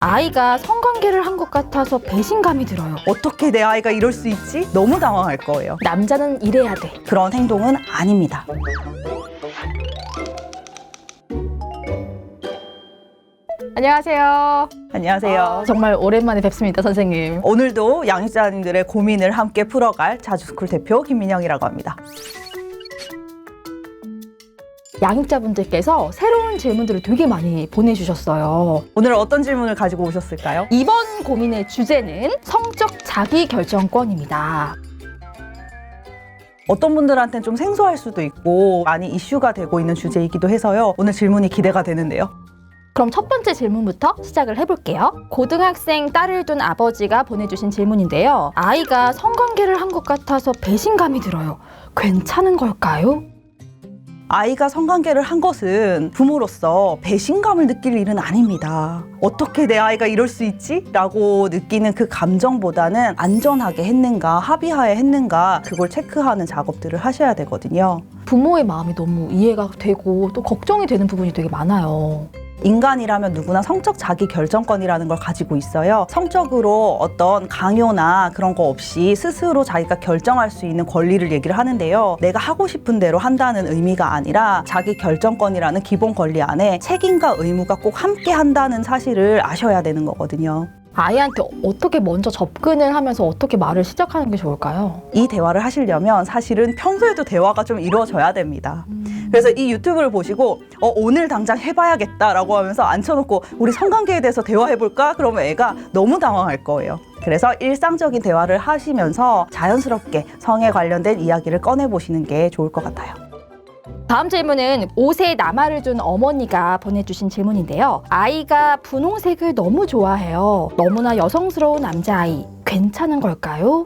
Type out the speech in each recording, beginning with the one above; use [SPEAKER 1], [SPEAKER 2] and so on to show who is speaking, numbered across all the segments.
[SPEAKER 1] 아이가 성관계를 한 것 같아서 배신감이 들어요.
[SPEAKER 2] 어떻게 내 아이가 이럴 수 있지? 너무 당황할 거예요.
[SPEAKER 1] 남자는 이래야 돼.
[SPEAKER 2] 그런 행동은 아닙니다.
[SPEAKER 1] 안녕하세요.
[SPEAKER 2] 안녕하세요.
[SPEAKER 1] 정말 오랜만에 뵙습니다, 선생님.
[SPEAKER 2] 오늘도 양육자님들의 고민을 함께 풀어갈 자주스쿨 대표 김민영이라고 합니다.
[SPEAKER 1] 양육자분들께서 새로운 질문들을 되게 많이 보내주셨어요.
[SPEAKER 2] 오늘 어떤 질문을 가지고 오셨을까요?
[SPEAKER 1] 이번 고민의 주제는 성적 자기결정권입니다.
[SPEAKER 2] 어떤 분들한테는 좀 생소할 수도 있고 많이 이슈가 되고 있는 주제이기도 해서요. 오늘 질문이 기대가 되는데요.
[SPEAKER 1] 그럼 첫 번째 질문부터 시작을 해볼게요. 고등학생 딸을 둔 아버지가 보내주신 질문인데요. 아이가 성관계를 한 것 같아서 배신감이 들어요. 괜찮은 걸까요?
[SPEAKER 2] 아이가 성관계를 한 것은 부모로서 배신감을 느낄 일은 아닙니다. 어떻게 내 아이가 이럴 수 있지? 라고 느끼는 그 감정보다는 안전하게 했는가, 합의하에 했는가, 그걸 체크하는 작업들을 하셔야 되거든요.
[SPEAKER 1] 부모의 마음이 너무 이해가 되고 또 걱정이 되는 부분이 되게 많아요.
[SPEAKER 2] 인간이라면 누구나 성적 자기 결정권이라는 걸 가지고 있어요. 성적으로 어떤 강요나 그런 거 없이 스스로 자기가 결정할 수 있는 권리를 얘기를 하는데요. 내가 하고 싶은 대로 한다는 의미가 아니라 자기 결정권이라는 기본 권리 안에 책임과 의무가 꼭 함께 한다는 사실을 아셔야 되는 거거든요.
[SPEAKER 1] 아이한테 어떻게 먼저 접근을 하면서 어떻게 말을 시작하는 게 좋을까요?
[SPEAKER 2] 이 대화를 하시려면 사실은 평소에도 대화가 좀 이루어져야 됩니다. 그래서 이 유튜브를 보시고 오늘 당장 해봐야겠다라고 하면서 앉혀놓고 우리 성관계에 대해서 대화해볼까? 그러면 애가 너무 당황할 거예요. 그래서 일상적인 대화를 하시면서 자연스럽게 성에 관련된 이야기를 꺼내보시는 게 좋을 것 같아요.
[SPEAKER 1] 다음 질문은 5세 남아를 둔 어머니가 보내주신 질문인데요. 아이가 분홍색을 너무 좋아해요. 너무나 여성스러운 남자아이. 괜찮은 걸까요?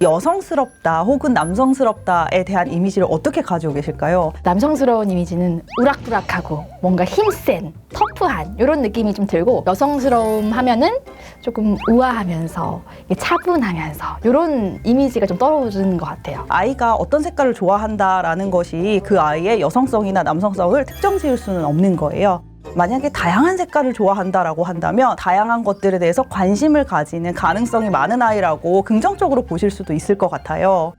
[SPEAKER 2] 여성스럽다 혹은 남성스럽다에 대한 이미지를 어떻게 가지고 계실까요?
[SPEAKER 1] 남성스러운 이미지는 우락부락하고 뭔가 힘센, 터프한 이런 느낌이 좀 들고, 여성스러움 하면은 조금 우아하면서 차분하면서 이런 이미지가 좀 떨어지는 것 같아요.
[SPEAKER 2] 아이가 어떤 색깔을 좋아한다라는 것이 그 아이의 여성성이나 남성성을 특정 지을 수는 없는 거예요. 만약에 다양한 색깔을 좋아한다라고 한다면 다양한 것들에 대해서 관심을 가지는 가능성이 많은 아이라고 긍정적으로 보실 수도 있을 것 같아요.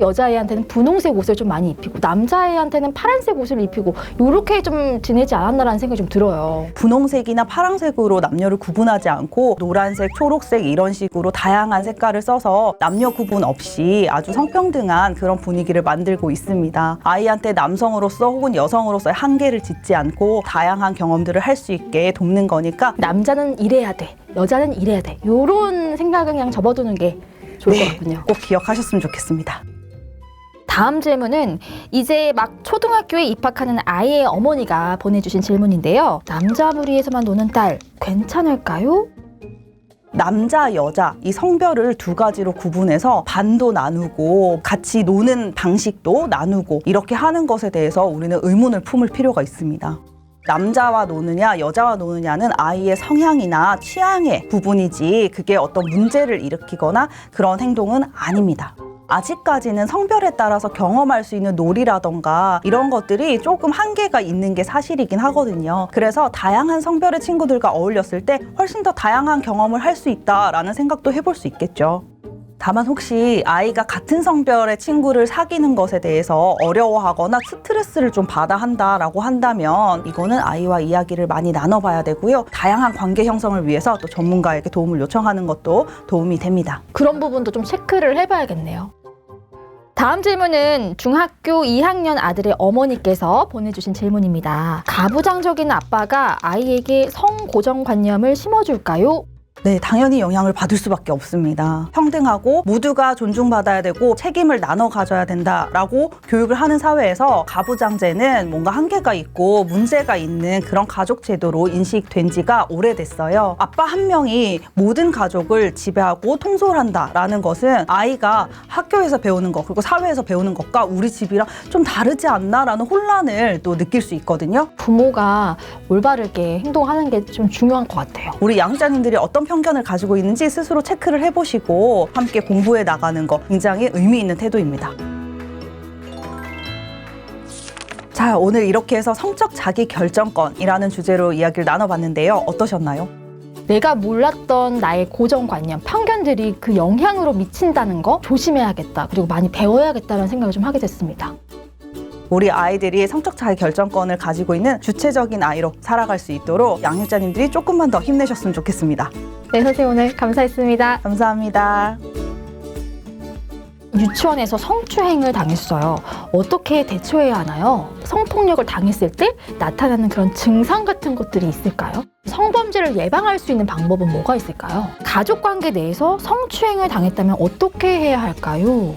[SPEAKER 1] 여자애한테는 분홍색 옷을 좀 많이 입히고 남자애한테는 파란색 옷을 입히고 이렇게 좀 지내지 않았나라는 생각이 좀 들어요.
[SPEAKER 2] 분홍색이나 파란색으로 남녀를 구분하지 않고 노란색, 초록색 이런 식으로 다양한 색깔을 써서 남녀 구분 없이 아주 성평등한 그런 분위기를 만들고 있습니다. 아이한테 남성으로서 혹은 여성으로서의 한계를 짓지 않고 다양한 경험들을 할 수 있게 돕는 거니까
[SPEAKER 1] 남자는 이래야 돼, 여자는 이래야 돼, 이런 생각을 그냥 접어두는 게 좋을 것 같군요.
[SPEAKER 2] 꼭 기억하셨으면 좋겠습니다.
[SPEAKER 1] 다음 질문은 이제 막 초등학교에 입학하는 아이의 어머니가 보내주신 질문인데요. 남자 무리에서만 노는 딸, 괜찮을까요?
[SPEAKER 2] 남자, 여자 이 성별을 두 가지로 구분해서 반도 나누고 같이 노는 방식도 나누고 이렇게 하는 것에 대해서 우리는 의문을 품을 필요가 있습니다. 남자와 노느냐 여자와 노느냐는 아이의 성향이나 취향의 부분이지 그게 어떤 문제를 일으키거나 그런 행동은 아닙니다. 아직까지는 성별에 따라서 경험할 수 있는 놀이라던가 이런 것들이 조금 한계가 있는 게 사실이긴 하거든요. 그래서 다양한 성별의 친구들과 어울렸을 때 훨씬 더 다양한 경험을 할 수 있다라는 생각도 해볼 수 있겠죠. 다만 혹시 아이가 같은 성별의 친구를 사귀는 것에 대해서 어려워하거나 스트레스를 좀 받아 한다라고 한다면 이거는 아이와 이야기를 많이 나눠봐야 되고요. 다양한 관계 형성을 위해서 또 전문가에게 도움을 요청하는 것도 도움이 됩니다.
[SPEAKER 1] 그런 부분도 좀 체크를 해봐야겠네요. 다음 질문은 중학교 2학년 아들의 어머니께서 보내주신 질문입니다. 가부장적인 아빠가 아이에게 성고정관념을 심어줄까요?
[SPEAKER 2] 네, 당연히 영향을 받을 수밖에 없습니다. 평등하고 모두가 존중받아야 되고 책임을 나눠 가져야 된다라고 교육을 하는 사회에서 가부장제는 뭔가 한계가 있고 문제가 있는 그런 가족 제도로 인식된 지가 오래됐어요. 아빠 한 명이 모든 가족을 지배하고 통솔한다라는 것은 아이가 학교에서 배우는 것 그리고 사회에서 배우는 것과 우리 집이랑 좀 다르지 않나라는 혼란을 또 느낄 수 있거든요.
[SPEAKER 1] 부모가 올바르게 행동하는 게 좀 중요한 것 같아요.
[SPEAKER 2] 우리 양육자님들이 어떤 편견을 가지고 있는지 스스로 체크를 해보시고 함께 공부해 나가는 거 굉장히 의미 있는 태도입니다. 자, 오늘 이렇게 해서 성적 자기 결정권이라는 주제로 이야기를 나눠봤는데요. 어떠셨나요?
[SPEAKER 1] 내가 몰랐던 나의 고정관념, 편견들이 그 영향으로 미친다는 거 조심해야겠다. 그리고 많이 배워야겠다는 생각을 좀 하게 됐습니다.
[SPEAKER 2] 우리 아이들이 성적 자기 결정권을 가지고 있는 주체적인 아이로 살아갈 수 있도록 양육자님들이 조금만 더 힘내셨으면 좋겠습니다.
[SPEAKER 1] 네, 선생님 오늘 감사했습니다.
[SPEAKER 2] 감사합니다.
[SPEAKER 1] 유치원에서 성추행을 당했어요. 어떻게 대처해야 하나요? 성폭력을 당했을 때 나타나는 그런 증상 같은 것들이 있을까요? 성범죄를 예방할 수 있는 방법은 뭐가 있을까요? 가족관계 내에서 성추행을 당했다면 어떻게 해야 할까요?